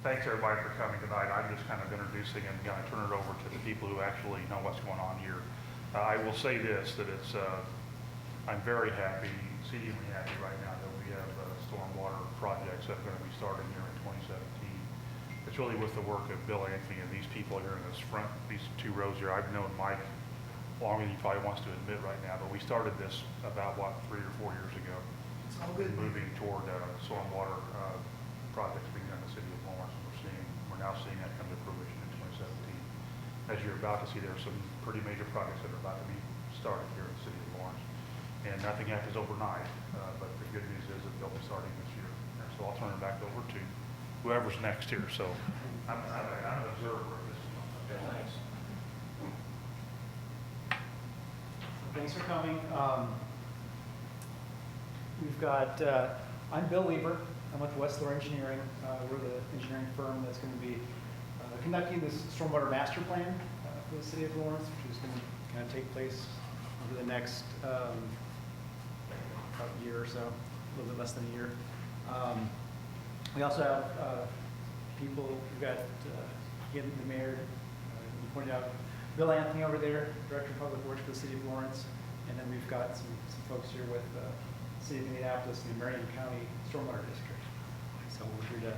thanks everybody for coming tonight. I'm just kind of introducing and going to turn it over to the people who actually know what's going on here. I will say this, that it's, I'm very happy, exceedingly happy right now that we have stormwater projects that are going to be starting here in 2017. It's really with the work of Bill Anthony and these people here in this front, these two rows here. I've known Mike longer than he probably wants to admit right now, but we started this about, what, 3 or 4 years ago. It's all good. Moving toward stormwater projects being done in the city of Lawrence. We're now seeing that come to fruition in 2017. As you're about to see, there are some pretty major projects that are about to be started here in the city of Lawrence. And nothing happens overnight, but the good news is that they'll be starting this year. And so I'll turn it back over to whoever's next here. So I'm an observer of this. Okay, thanks. Thanks for coming. We've got, I'm Bill Weaver. I'm with Westler Engineering. We're the engineering firm that's going to be conducting this stormwater master plan for the city of Lawrence, which is going to kind of take place over the next about year or so, a little bit less than a year. We also have people, we've got, again, the mayor, you pointed out, Bill Anthony over there, Director of Public Works for the city of Lawrence, and then we've got some folks here with the city of Indianapolis and the Marion County Stormwater District. So we're here to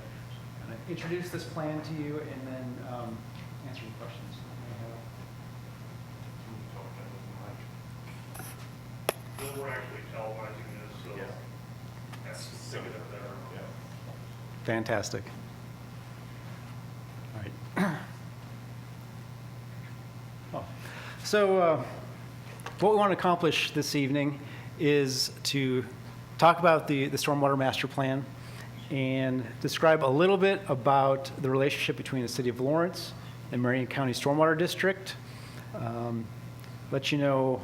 kind of introduce this plan to you and then answer your questions. We're actually televising this, so that's big enough there. Yeah. Fantastic. All right. Oh. So what we want to accomplish this evening is to talk about the Stormwater Master Plan and describe a little bit about the relationship between the City of Lawrence and Marion County Stormwater District, let you know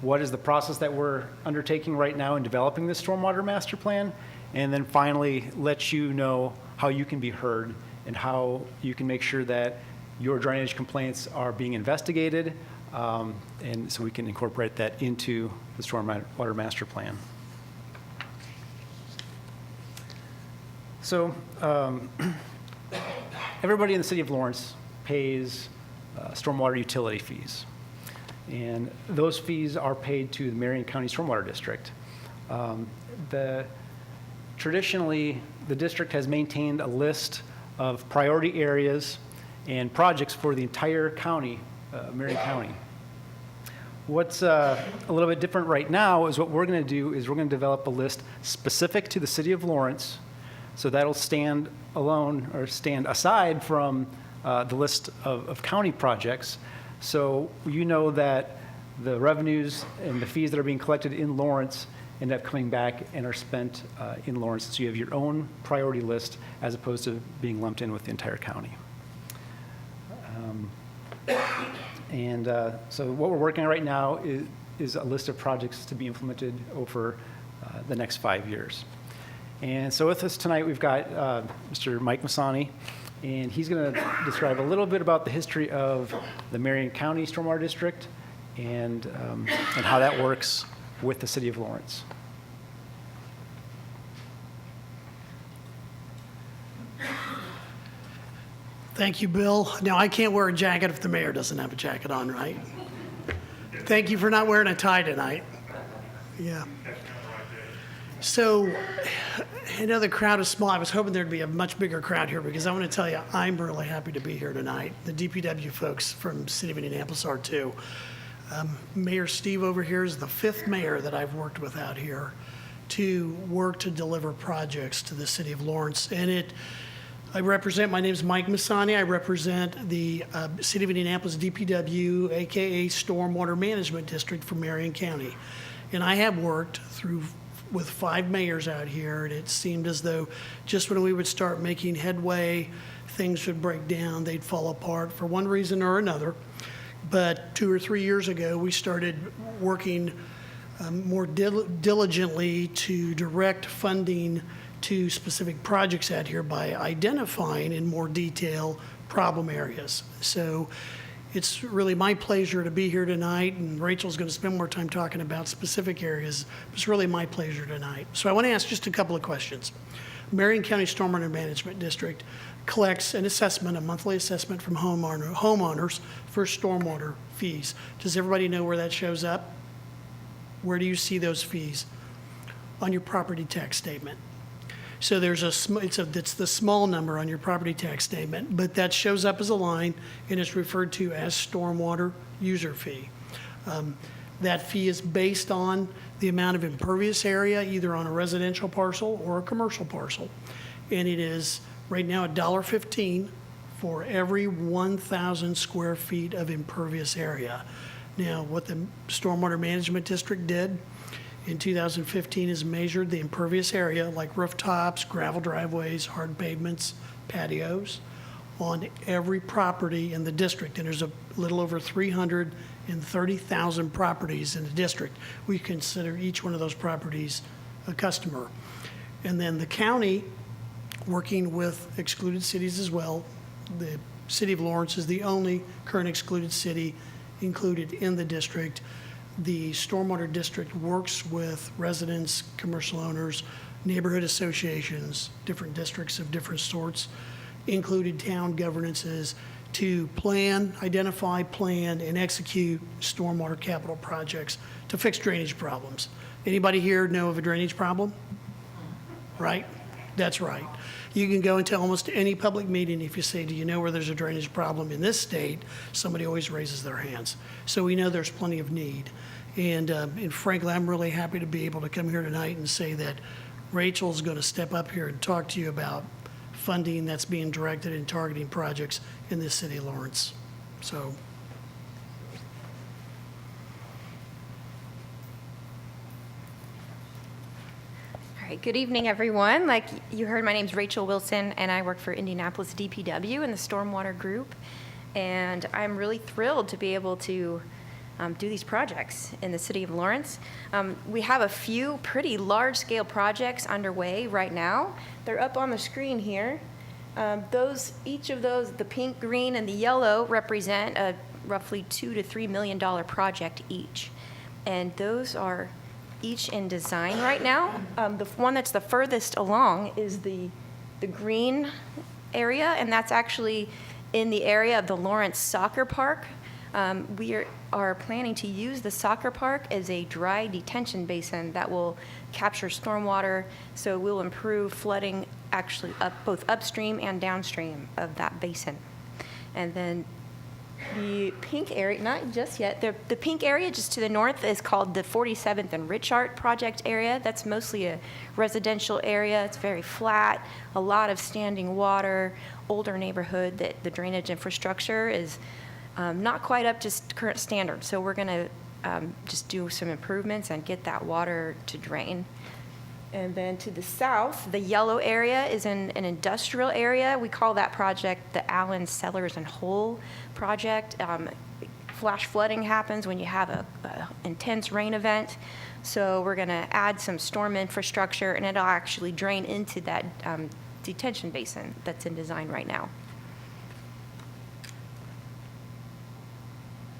what is the process that we're undertaking right now in developing this Stormwater Master Plan, and then finally let you know how you can be heard and how you can make sure that your drainage complaints are being investigated, and so we can incorporate that into the Stormwater Master Plan. So everybody in the city of Lawrence pays stormwater utility fees, and those fees are paid to the Marion County Stormwater District. Traditionally, the district has maintained a list of priority areas and projects for the entire county, Marion County. What's a little bit different right now is what we're going to do is we're going to develop a list specific to the city of Lawrence. So that'll stand alone or stand aside from the list of county projects. So you know that the revenues and the fees that are being collected in Lawrence end up coming back and are spent in Lawrence. So you have your own priority list as opposed to being lumped in with the entire county. So what we're working on right now is a list of projects to be implemented over the next 5 years. And so with us tonight, we've got Mr. Mike Masani, and he's going to describe a little bit about the history of the Marion County Stormwater District and how that works with the city of Lawrence. Thank you, Bill. Now, I can't wear a jacket if the mayor doesn't have a jacket on, right? Thank you for not wearing a tie tonight. Yeah. So, I know the crowd is small. I was hoping there'd be a much bigger crowd here because I want to tell you, I'm really happy to be here tonight. The DPW folks from the City of Indianapolis are too. Mayor Steve over here is the 5th mayor that I've worked with out here to work to deliver projects to the City of Lawrence. And my name is Mike Masani. I represent the City of Indianapolis DPW, AKA Stormwater Management District for Marion County. And I have worked with 5 mayors out here, and it seemed as though just when we would start making headway, things would break down, they'd fall apart for one reason or another. But 2 or 3 years ago, we started working more diligently to direct funding to specific projects out here by identifying in more detail problem areas. So It's really my pleasure to be here tonight, and Rachel's going to spend more time talking about specific areas. It's really my pleasure tonight. So I want to ask just a couple of questions. Marion County Stormwater Management District collects an assessment, a monthly assessment from homeowners for stormwater fees. Does everybody know where that shows up? Where do you see those fees? On your property tax statement. So there's it's the small number on your property tax statement, but that shows up as a line and it's referred to as stormwater user fee. That fee is based on the amount of impervious area, either on a residential parcel or a commercial parcel. And it is right now $1.15 for every 1,000 square feet of impervious area. Now, what the Stormwater Management District did in 2015 is measured the impervious area, like rooftops, gravel driveways, hard pavements, patios, on every property in the district. And there's a little over 330,000 properties in the district. We consider each one of those properties a customer. And then the county, working with excluded cities as well, the city of Lawrence is the only current excluded city included in the district. The Stormwater District works with residents, commercial owners, neighborhood associations, different districts of different sorts, included town governances, to identify, plan, and execute stormwater capital projects to fix drainage problems. Anybody here know of a drainage problem? Right? That's right. You can go into almost any public meeting. If you say, do you know where there's a drainage problem in this state? Somebody always raises their hands. So we know there's plenty of need. And frankly, I'm really happy to be able to come here tonight and say that Rachel's going to step up here and talk to you about funding that's being directed and targeting projects in this city of Lawrence. So. All right, good evening, everyone. Like you heard, my name's Rachel Wilson, and I work for Indianapolis DPW in the Stormwater Group. And I'm really thrilled to be able to do these projects in the city of Lawrence. We have a few pretty large-scale projects underway right now. They're up on the screen here. Each of those, the pink, green, and the yellow, represent a roughly $2 to $3 million project each. And those are each in design right now. The one that's the furthest along is the green area, and that's actually in the area of the Lawrence Soccer Park. We are planning to use the soccer park as a dry detention basin that will capture stormwater, so we'll improve flooding actually both upstream and downstream of that basin. And then the pink area, not just yet, the pink area just to the north is called the 47th and Richart project area. That's mostly a residential area. It's very flat, a lot of standing water, older neighborhood that the drainage infrastructure is not quite up to current standards. So we're going to just do some improvements and get that water to drain. And then to the south, the yellow area is in an industrial area. We call that project the Allen Cellars and Hole project. Flash flooding happens when you have a intense rain event. So we're going to add some storm infrastructure, and it'll actually drain into that detention basin that's in design right now.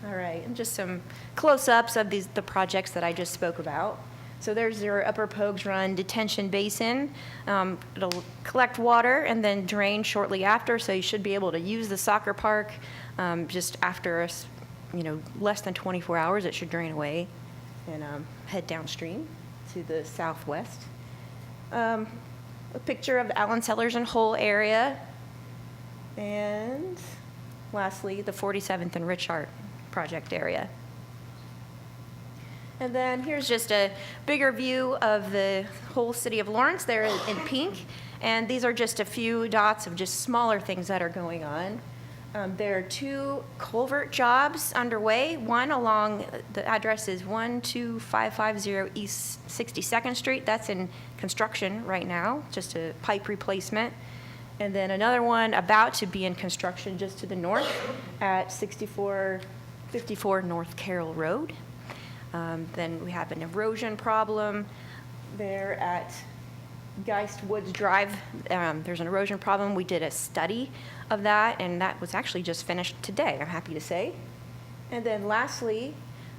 All right, and just some close-ups of the projects that I just spoke about. So there's your Upper Pogues Run detention basin. It'll collect water and then drain shortly after, so you should be able to use the soccer park just after less than 24 hours. It should drain away and head downstream to the southwest. A picture of the Allen Cellars and Hole area. And lastly, the 47th and Richart project area. And then here's just a bigger view of the whole city of Lawrence. They're in pink, and these are just a few dots of just smaller things that are going on. There are 2 culvert jobs underway. One along, the address is 12550 East 62nd Street. That's in construction right now, just a pipe replacement. And then another one about to be in construction just to the north at 6454 North Carroll Road. Then we have an erosion problem there at Geist Woods Drive, there's an erosion problem. We did a study of that, and that was actually just finished today, I'm happy to say. And then lastly,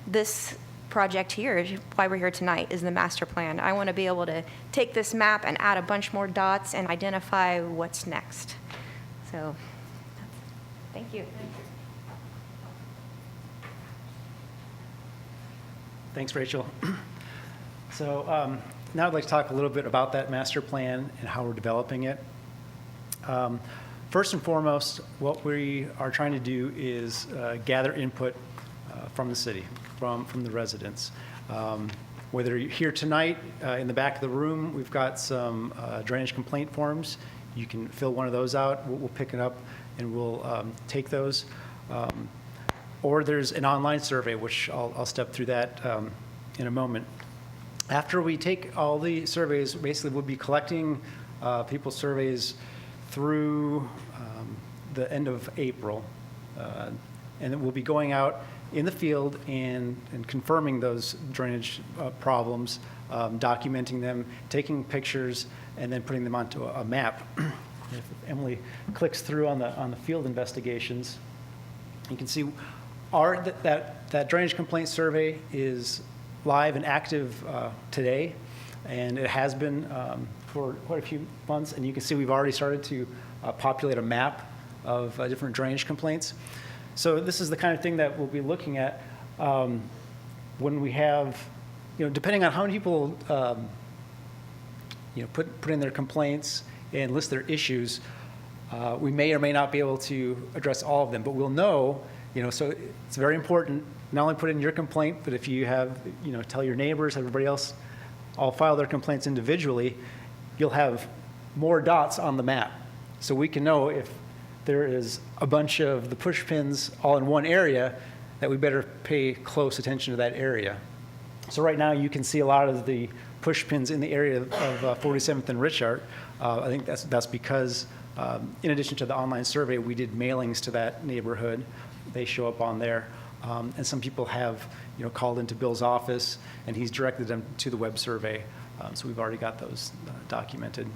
this project here, why we're here tonight, is the master plan. I want to be able to take this map and add a bunch more dots and identify what's next. So, thank you. Thanks, Rachel. So now I'd like to talk a little bit about that master plan and how we're developing it. First and foremost, what we are trying to do is gather input from the city, from the residents. Whether you're here tonight, in the back of the room, we've got some drainage complaint forms. You can fill one of those out. We'll pick it up and we'll take those. Or there's an online survey, which I'll step through that in a moment. After we take all the surveys, basically we'll be collecting people's surveys through the end of April. And then we'll be going out in the field and confirming those drainage problems, documenting them, taking pictures, and then putting them onto a map. If Emily clicks through on the field investigations, you can see that drainage complaint survey is live and active today, and it has been for quite a few months. And you can see we've already started to populate a map of different drainage complaints. So this is the kind of thing that we'll be looking at when we have, depending on how many people, put in their complaints and list their issues, we may or may not be able to address all of them, but we'll know, so it's very important, not only put in your complaint, but if you have, tell your neighbors, everybody else, all file their complaints individually, you'll have more dots on the map. So we can know if there is a bunch of the push pins all in one area, that we better pay close attention to that area. So right now you can see a lot of the push pins in the area of 47th and Richard. I think that's because in addition to the online survey, we did mailings to that neighborhood. They show up on there. And some people have called into Bill's office and he's directed them to the web survey. So we've already got those documented.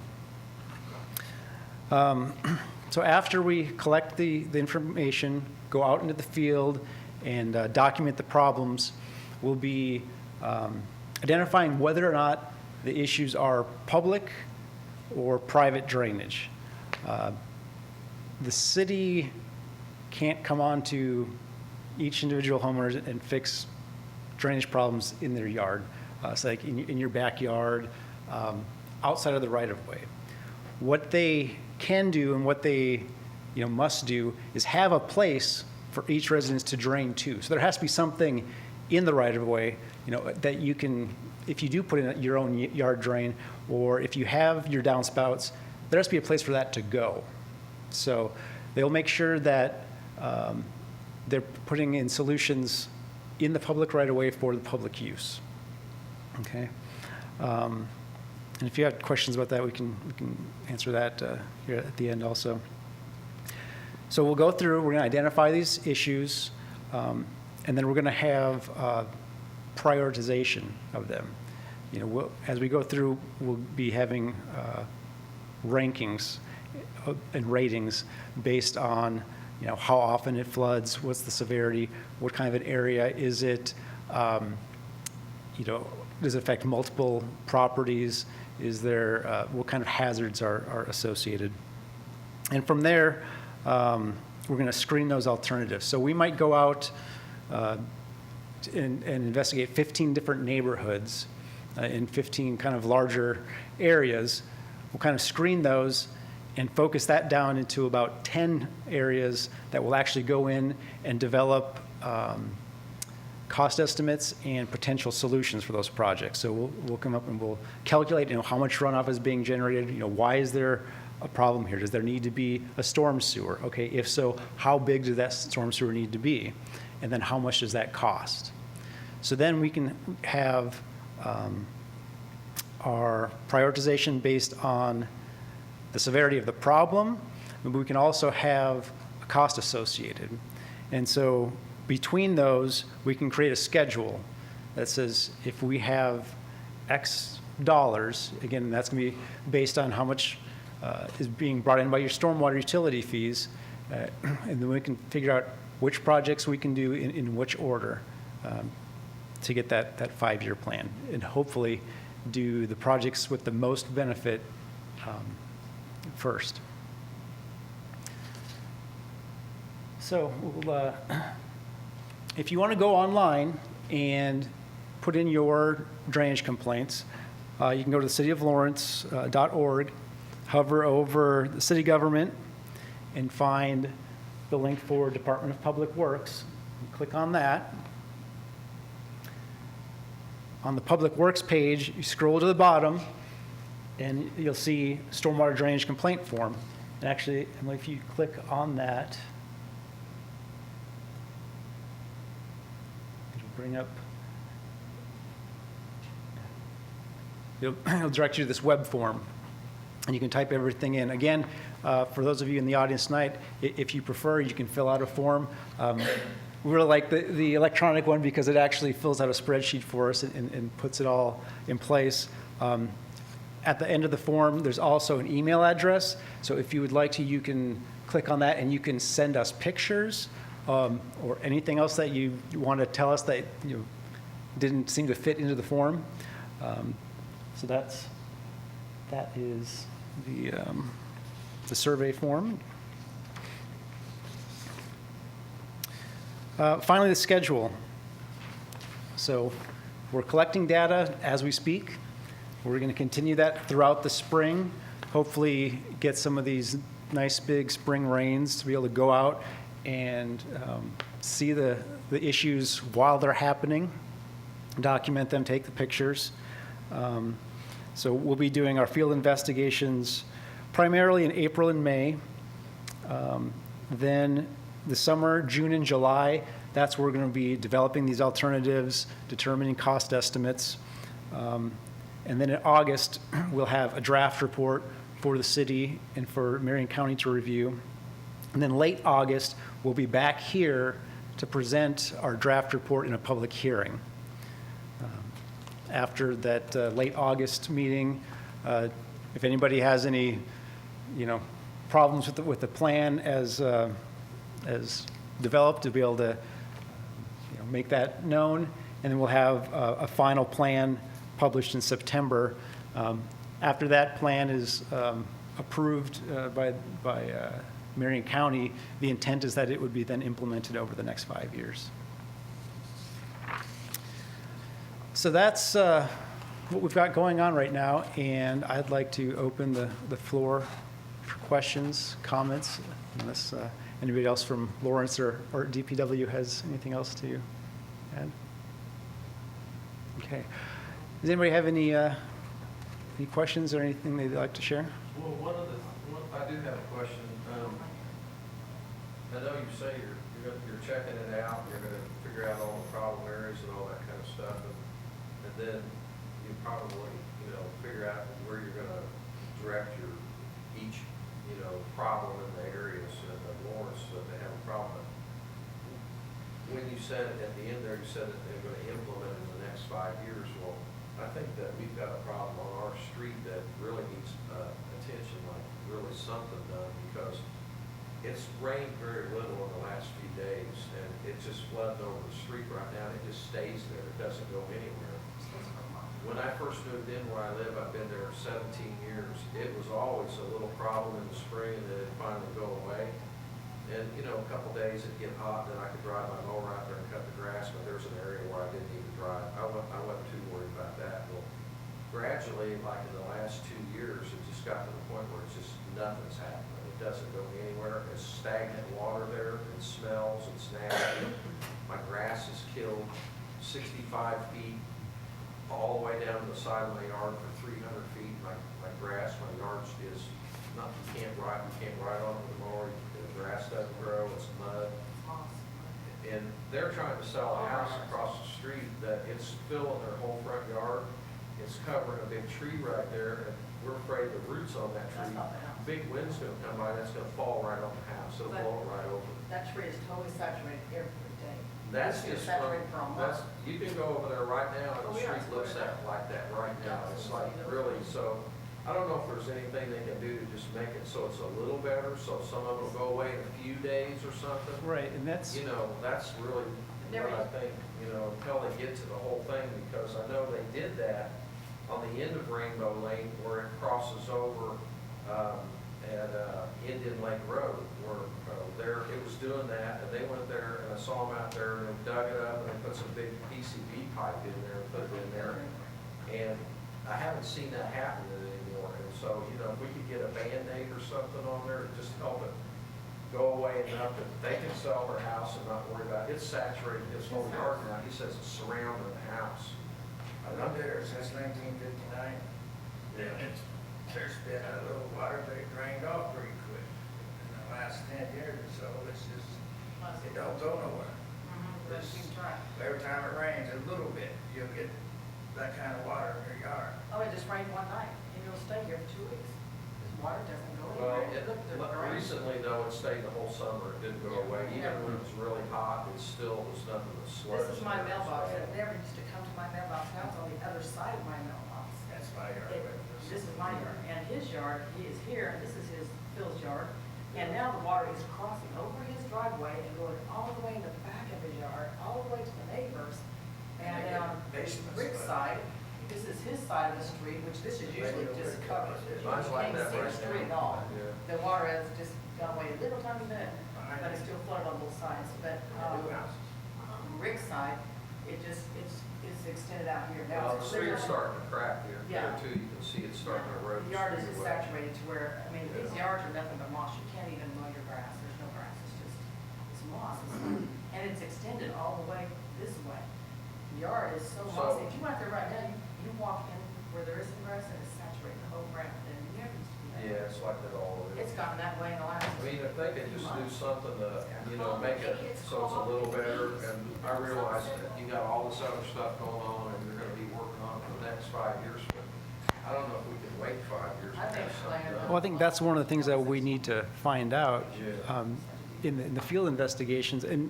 So after we collect the information, go out into the field and document the problems, we'll be identifying whether or not the issues are public or private drainage. The city can't come on to each individual homeowner and fix drainage problems in their yard. So like in your backyard, outside of the right-of-way. What they can do and what they must do is have a place for each residence to drain to. So there has to be something in the right-of-way that you can, if you do put in your own yard drain, or if you have your downspouts, there has to be a place for that to go. So they'll make sure that they're putting in solutions in the public right-of-way for the public use. Okay. And if you have questions about that, we can answer that here at the end also. So we'll go through, we're going to identify these issues, and then we're going to have prioritization of them. As we go through, we'll be having rankings and ratings based on how often it floods, what's the severity, what kind of an area is it, does it affect multiple properties, is there, what kind of hazards are associated. And from there, we're going to screen those alternatives. So we might go out and investigate 15 different neighborhoods in 15 kind of larger areas. We'll kind of screen those and focus that down into about 10 areas that will actually go in and develop cost estimates and potential solutions for those projects. So we'll come up and we'll calculate, how much runoff is being generated. Why is there a problem here? Does there need to be a storm sewer? Okay, if so, how big does that storm sewer need to be? And then how much does that cost? So then we can have our prioritization based on the severity of the problem, but we can also have a cost associated. And so between those, we can create a schedule that says if we have X Again, that's going to be based on how much is being brought in by your stormwater utility fees. And then we can figure out which projects we can do in which order to get that 5-year plan, and hopefully do the projects with the most benefit first. So if you want to go online and put in your drainage complaints, you can go to cityoflawrence.org, hover over the city government, and find the link for Department of Public Works. And click on that. On the Public Works page, you scroll to the bottom, and you'll see Stormwater Drainage Complaint Form. And actually, Emily, if you click on that, it'll bring up, it'll direct you to this web form, and you can type everything in. Again, for those of you in the audience tonight, if you prefer, you can fill out a form. We really like the electronic one because it actually fills out a spreadsheet for us and puts it all in place. At the end of the form, there's also an email address. So if you would like to, you can click on that and you can send us pictures or anything else that you want to tell us that didn't seem to fit into the form. So that is the survey form. Finally, the schedule. So we're collecting data as we speak. We're going to continue that throughout the spring, hopefully get some of these nice big spring rains to be able to go out and see the issues while they're happening, document them, take the pictures. So we'll be doing our field investigations primarily in April and May. Then the summer, June and July, that's where we're going to be developing these alternatives, determining cost estimates. And then in August, we'll have a draft report for the city and for Marion County to review. And then late August, we'll be back here to present our draft report in a public hearing. After that late August meeting, if anybody has any, problems with the plan as developed, to be able to make that known, and then we'll have a final plan published in September. After that plan is approved by Marion County, the intent is that it would be then implemented over the next 5 years. So that's what we've got going on right now, and I'd like to open the floor for questions, comments, unless anybody else from Lawrence or DPW has anything else to add? Okay. Does anybody have any questions or anything they'd like to share? Well, I do have a question. I know you say you're checking it out, you're going to figure out all the problem areas and all that kind of stuff, and then you probably figure out where you're going to direct each problem in the areas in Lawrence that they have a problem. When you said at the end there, you said that they're going to implement in the next 5 years. Well, I think that we've got a problem on our street that really needs attention, like really something done, because it's rained very little in the last few days, and it's just flooding over the street right now, and it just stays there. It doesn't go anywhere. When I first moved in where I live, I've been there 17 years. It was always a little problem in the spring, and then it'd finally go away. And, a couple days it'd get hot, then I could drive my mower out there and cut the grass, but there's an area where I didn't even drive. I wasn't too worried about that. Well, gradually, like in the last 2 years, it just got to the point where it's just nothing's happening. It doesn't go anywhere. It's stagnant water there. It smells. It's nasty. My grass is killed 65 feet all the way down to the side of my yard for 300 feet. My grass, my yard is not, you can't ride on it with a mower. The grass doesn't grow, it's mud. And they're trying to sell a house across the street that it's filling their whole front yard. It's covering a big tree right there, and we're afraid the roots on that tree, big wind's gonna come by, that's gonna fall right on the house, it'll blow it right over. That tree is totally saturated every day. That's It's just saturated for a from, month. you can go over there right now and Oh, the yeah, street it's looks clear. like that right now. Yeah, It's so like it's- really, so, I don't know if there's anything they can do to just make it so it's a little better, so some of it will go away in a few days or something. Right, and that's, You know, that's really what I think, you know, until they get to the whole thing, because I know they did that on the end of Rainbow Lane where it crosses over, at, Indian Lake Road, where, there, it was doing that, and they went there, and I saw them out there, and they dug it up, and they put some big PCB pipe in there, and put it in there, and I haven't seen that happen anymore, and so, you know, if we could get a Band-Aid or something on there, to just help it go away enough that they can sell their house and not worry about, it's saturated his whole yard now, he says it's surrounding the house. I've been there since 1959. Yeah. There's been a little water, but it drained off pretty quick. In the last 10 years or so, it's just, it don't go nowhere. But you can try. Every time it rains a little bit, you'll get that kind of water in your yard. Oh, it just rained one night, and it'll stay here for 2 weeks. This water doesn't go Well, anywhere. Look, the ground. recently though, it stayed the whole summer, it didn't go away, even when it was really hot, it still was nothing but sludge. This is my there, mailbox, so- it never used to come to my mailbox, now it's on the other side of my mailbox. That's my yard. This is my yard, and his yard, he is here, and this is Phil's yard. And now the water is crossing over his driveway and going all the way in the back of his yard, all the way to the neighbors. And on Basements, Rick's but- side, this is his side of the street, which this is usually just covered. You Mine's like can't that see right the street at now. all. Yeah. The water has just gone away a little tiny bit, but it's still flooded on both sides. But, Rick's side, it's extended out here. Now Well, the it's street's clear. starting to crack here, Yeah. there too, you can see it starting to erode. The yard is street just away. saturated to where, I mean, these Yeah. yards are nothing but moss. You can't even mow your grass. There's no grass. It's just, it's moss. And it's extended all the way this way. The yard is so So- mossy. If you went there right now, you walk in where there isn't grass and it's saturated the whole ground. And it never used to be that. Yeah, it's like that all over. It's gotten that way in the last. I mean, if they could just do months. something to, you know, make it so it's a little better, and I realize that you got all this other stuff going on, and you're gonna be working on it for the next 5 years, but I don't know if we can wait 5 years. I to think have something plan- done. well, I think that's one of the things that we need to find out Yeah. in the field investigations. And,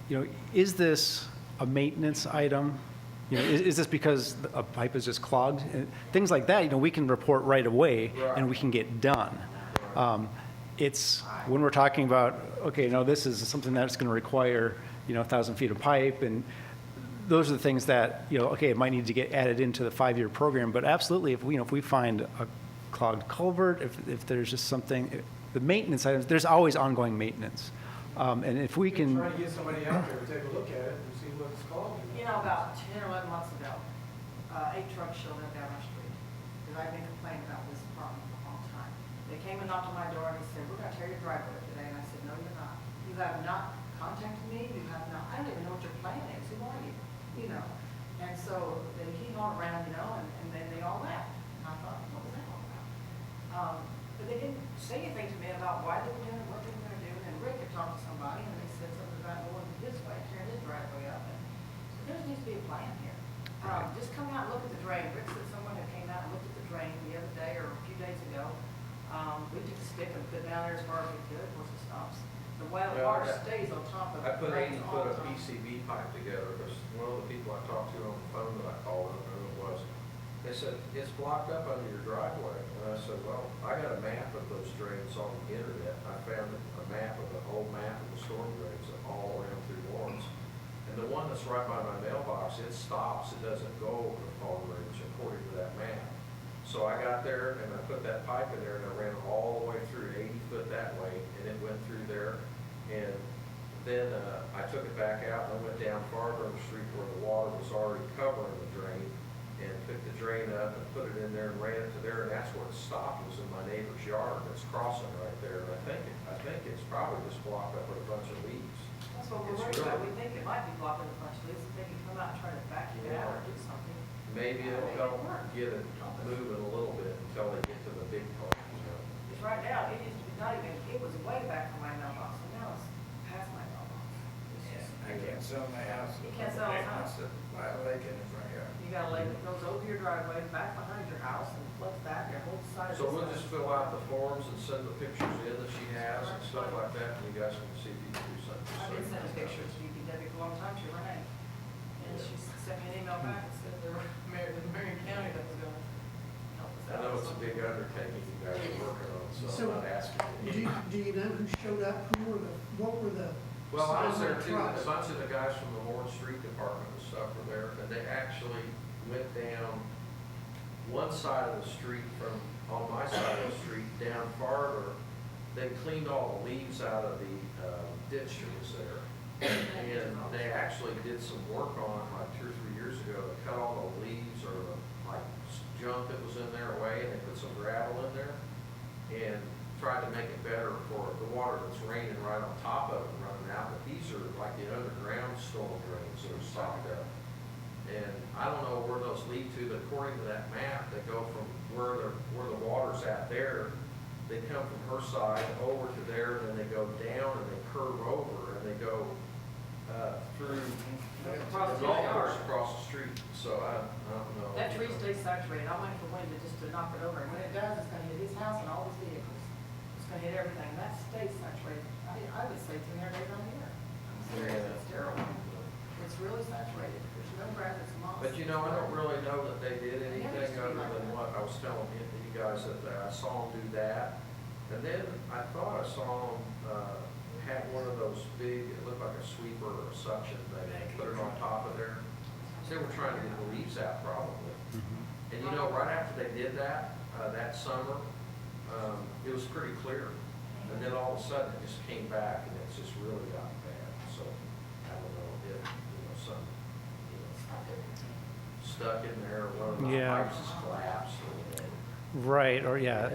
you know, is this a maintenance item? You know, is this because a pipe is just clogged? And things like that, you know, we can report right away and we can get done. It's when we're talking about, okay, no, this is something that's going to require, you know, 1,000 feet of pipe, and those are the things that, you know, okay, it might need to get added into the 5-year program, but absolutely, if we, you know, if we find a clogged culvert, if there's just something, the maintenance items, there's always ongoing maintenance. And if we can, Try to get somebody out there to take a look at it and see what it's called. You know, about 10 or 11 months ago, 8 trucks showed up down our street. Because I've been complaining about this problem for a long time. They came and knocked on my door and they said, we're going to tear your driveway up today. And I said, no, you're not. You have not contacted me. You have not, I don't even know what your plan is. Who are you? You know. And so they keep on around, you know, and then they all left. And I thought, what was that all about? But they didn't say anything to me about why they were doing it, what they were going to do. And Rick had talked to somebody and they said something about going this way, tearing his driveway up. And there needs to be a plan here. Just come out and look at the drain. Rick said someone had came out and looked at the drain the other day or a few days ago. We took a stick and put it down there as far as we could. Of course, it stops. The Yeah, water I- stays on top of I the put drain 80 all foot the of time. PCB pipe together, because one of the people I talked to on the phone that I called, I don't know who it was, they said, it's blocked up under your driveway. And I said, well, I got a map of those drains on the internet. I found a map of the whole map of the storm drains all around through Lawrence. And the one that's right by my mailbox, it stops, it doesn't go over the Fall Ridge according to that map. So I got there and I put that pipe in there and I ran it all the way through 80 foot that way, and it went through there. And then I took it back out and I went down farther on the street where the water was already covering the drain, and took the drain up and put it in there and ran it to there, and that's where it stopped, was in my neighbor's yard. It's crossing right there, and I think it's probably just blocked up with a bunch of leaves. That's what we're It's worried about. really- We think it might be blocking a bunch of leaves. They can come out and try to back it out or do something. Maybe it'll help get it moving a little bit until they get to the big part, you know. Because right now, it used to be not even, it was way back from my mailbox, and now it's past my mailbox. It's just, I can't sell my house. You can't sell a house. By a lake in the front yard. you got a lake that goes over your driveway, back behind your house, and floods back your whole side of So this we'll house. just fill out the forms and send the pictures in that she has and stuff like that, and you guys can see if you can do something. I did send a picture to DPW DPW for a long time, she Renee. And she sent me an email back and said there were Marion County that was gonna help us I out. know it's a big undertaking you guys are working on, so So, I'm not asking you. Do you know who showed up? What were the? Well, I was size there of the too, a trucks? bunch of the guys from the Lawrence Street Department and stuff were there, and they actually went down one side of the street from, on my side of the street, down farther. They cleaned all the leaves out of the ditch that was there. And they actually did some work on it like 2 or 3 years ago. They cut all the leaves or the like junk that was in there away, and they put some gravel in there and tried to make it better for the water that's raining right on top of it and running out. But these are like the underground storm drains that are stocked up. And I don't know where those lead to, but according to that map, they go from where the water's at there, they come from her side over to there, and then they go down and they curve over and they go through Across the the golf yard. course across the street. So I don't know. That tree stays saturated. I went for wind just to knock it over. And when it does, it's gonna hit his house and all his vehicles. It's gonna hit everything. And that stays saturated. I would say it's in there day right here. I'm serious. It's terrible. It's really saturated. There's no grass, it's moss. But you know, I don't really know that they did anything other than what I was telling you guys, that I saw them do that. And then I thought I saw them, had one of those big, it looked like a sweeper or a suction thing, and put it on top of there. So they were trying to get the leaves out probably. And you know, right after they did that, that summer, it was pretty clear. And then all of a sudden it just came back and it's just really gotten bad. So I don't know if, some, stuck in there, or one of the Yeah. pipes is collapsed or Right, or yeah,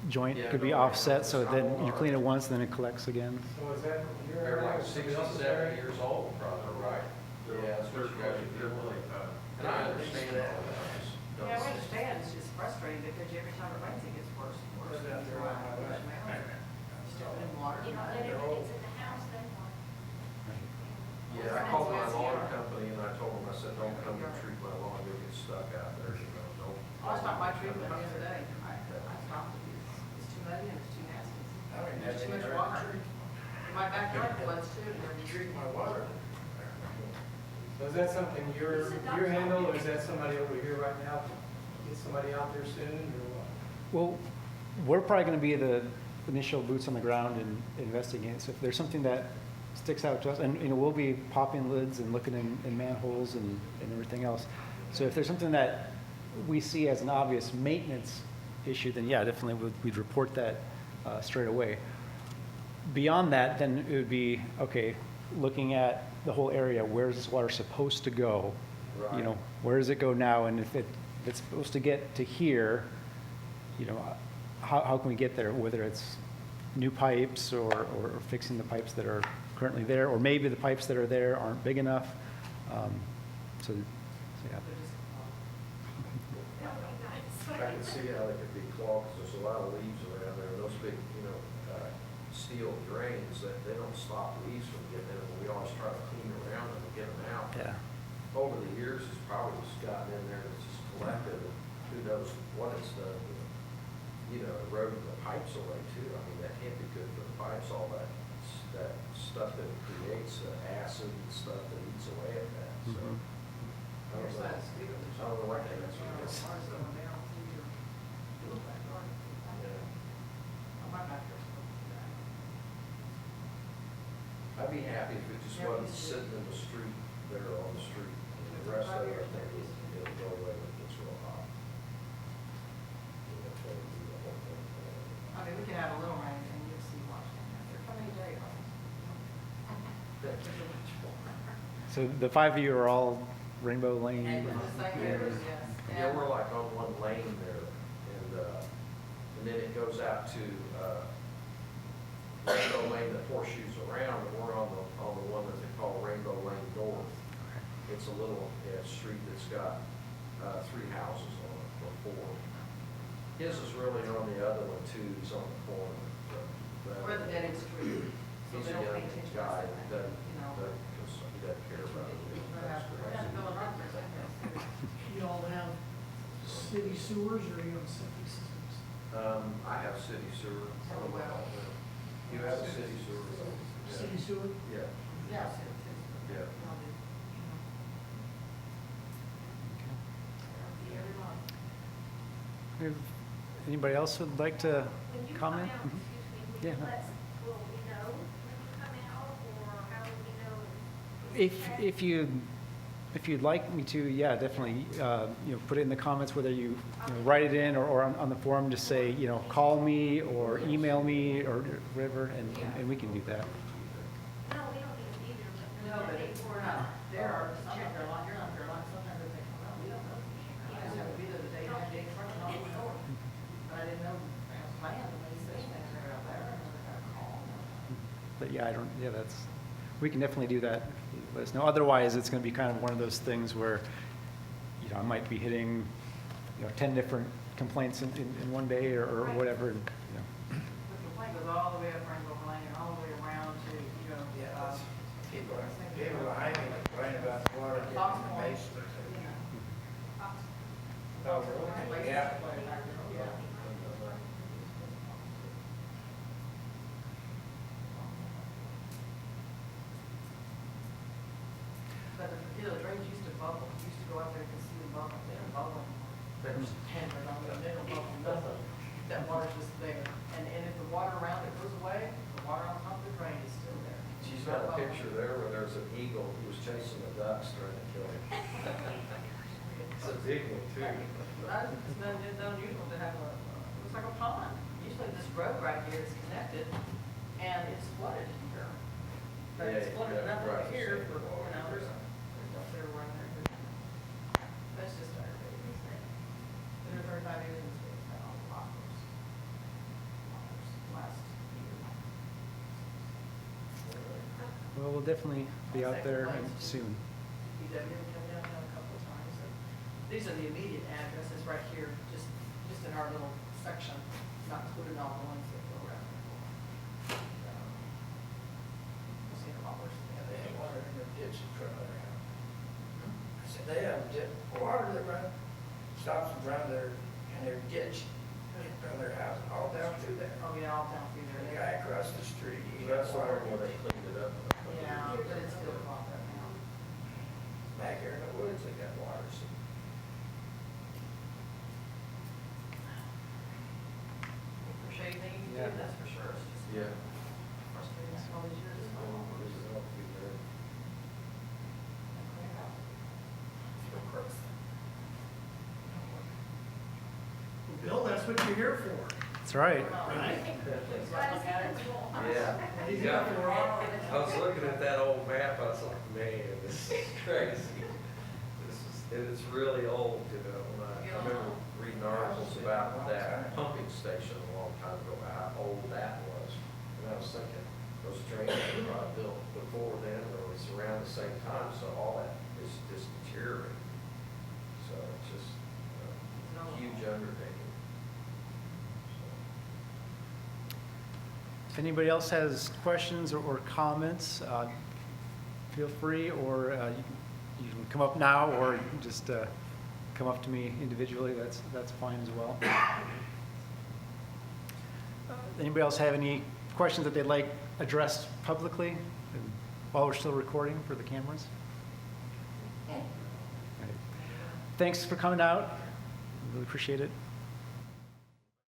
joint Yeah, could be no, offset, it's so not then you water. clean it once, then it collects again. So is that from your they're area like or 60, somebody else's 70 area? years old, probably, right? Yeah, that's what you guys are doing. And I understand that. I just don't Yeah, I see- understand. It's just frustrating because every time it rains, it gets worse and worse. Put it out there on my list. Still in water. You know, then if it's in the house, then what? Yeah, I called my lawn company and I told them, I said, don't come and treat my lawn, you'll get stuck out there, don't. I stopped my treatment the other day. I stopped it. It's too muddy and it's too nasty. I mean, There's too much water. My backyard floods too. and You there's- treat my water. So is that something you handle, or is that somebody over here right now? Get somebody out there soon, or what? Well, we're probably going to be the initial boots on the ground and investigating. So if there's something that sticks out to us, and we'll be popping lids and looking in manholes and everything else. So if there's something that we see as an obvious maintenance issue, then yeah, definitely we'd report that straight away. Beyond that, then it would be, okay, looking at the whole area, where's this water supposed to go? Right. Where does it go now? And if it's supposed to get to here, how can we get there? Whether it's new pipes or fixing the pipes that are currently there, or maybe the pipes that are there aren't big enough. So yeah. I can see how they could be clogged, 'cause there's a lot of leaves around there, those big, steel drains, that they don't stop leaves from getting in, and we always try to clean around them and get them out. Yeah. Over the years, it's probably just gotten in there, and it's just collected, and who knows what it's done, eroding the pipes away too. I mean, that can't be good for the pipes, all that stuff that it creates, the acid and stuff that eats away at that, so. Mhm. I don't There's know. that speaker. I don't know what the answer is. Ours going down through your little backyard. Yeah. Oh, my backyard's full. I'd be happy if it just Yeah, wasn't me too. sitting in the street, there on the street. And the rest of it, I think it'll go away when it gets real hot. That's what we do the whole thing. I mean, we can have a little rain and you'll see Washington. They're coming today. So the 5 of you are all Rainbow Lane. And the same neighbors, yes. Yeah, we're like on one lane there, and then it goes out to, Rainbow Lane that horseshoes around, and we're on the one that they call Rainbow Lane North. It's a little, street that's got, 3 houses on it, or 4. His is really on the other one too, he's on the corner. We're the dead end street. So He's they a don't pay young attention to guy, that, he doesn't, you know. he doesn't care about it. We're gonna have to build a rock there. You all have city sewers or you have septic systems? I have city sewer. Oh, well. You have a city sewer? City sewer? Yeah. Yeah. Yeah. If Anybody else would like to When you come comment? out, Mhm. excuse Yeah, me, no. will we know when you come out, or how will we know? If you'd like me to, yeah, definitely, put it in the comments, whether you write it in or on the forum, just say, call me or email me or whatever, and we can do that. No, we don't need either, but. No, but if we're not there, or sometimes they're like, you're not there, like, sometimes if they come out, we don't know. You just have to be there the day, have day truck and all the door. But I didn't know, I was planned, when you say things are out there, and I got a call. But yeah, we can definitely do that. Let us know. Otherwise, it's going to be kind of one of those things where, I might be hitting, 10 different complaints in one day or whatever. And, The complaint goes all the way up Rainbow Lane, and all the way around to, Yeah, that's, people behind me complain about the water getting Fox in the Point. basement. Fox. Oh, really? Yeah. Yeah. But the drains used to bubble, you used to go out there and see them bubble, they don't bubble anymore. They're just hammering on them, they don't bubble nothing. That water's just there. And if the water around it goes away, the water on top of the drain is still there. She's got a picture there where there's an eagle who was chasing the ducks trying to kill him. It's a big one too. It's unusual to have looks like a pond. Usually this road right here is connected, and it's flooded here. But it's flooded enough over right, here so for, the water, there's, yeah. up there running there. That's just aggravating, isn't it? There's 35 years in the state's had all the lockers. Last year. well, we'll definitely be out there soon. DPW will come downtown a couple of times. And these are the immediate addresses right here, just in our little section, not including all the ones that go around. We'll see them all. Yeah, they have water in their ditch in front of their house. I said, they have water that stops in front of in their ditch, in front of their house, all down through there. Oh, yeah, all down through The there. guy across the street, he That's has the water. one where they cleaned it up. Yeah, but it's still clogged up now. Back here in the woods, they got water. So Appreciate anything you Yeah. do, that's for sure. It's just Yeah. frustrating all these years. It's not all This is all to be there. clean it out. Still crooks. Bill, that's what you're here for. That's right. Right. Please look at it. Yeah. Yeah. I was looking at that old map, I was like, man, this is crazy. And it's really old, I remember reading articles about that pumping station a long time ago, how old that was. And I was thinking, those trains were probably built before then, or it's around the same time, so all that is just deteriorating. So it's just a huge undertaking. If anybody else has questions or comments, feel free, or you can come up now, or you can just come up to me individually. That's fine as well. Anybody else have any questions that they'd like addressed publicly and while we're still recording for the cameras? All right. Thanks for coming out. Really appreciate it.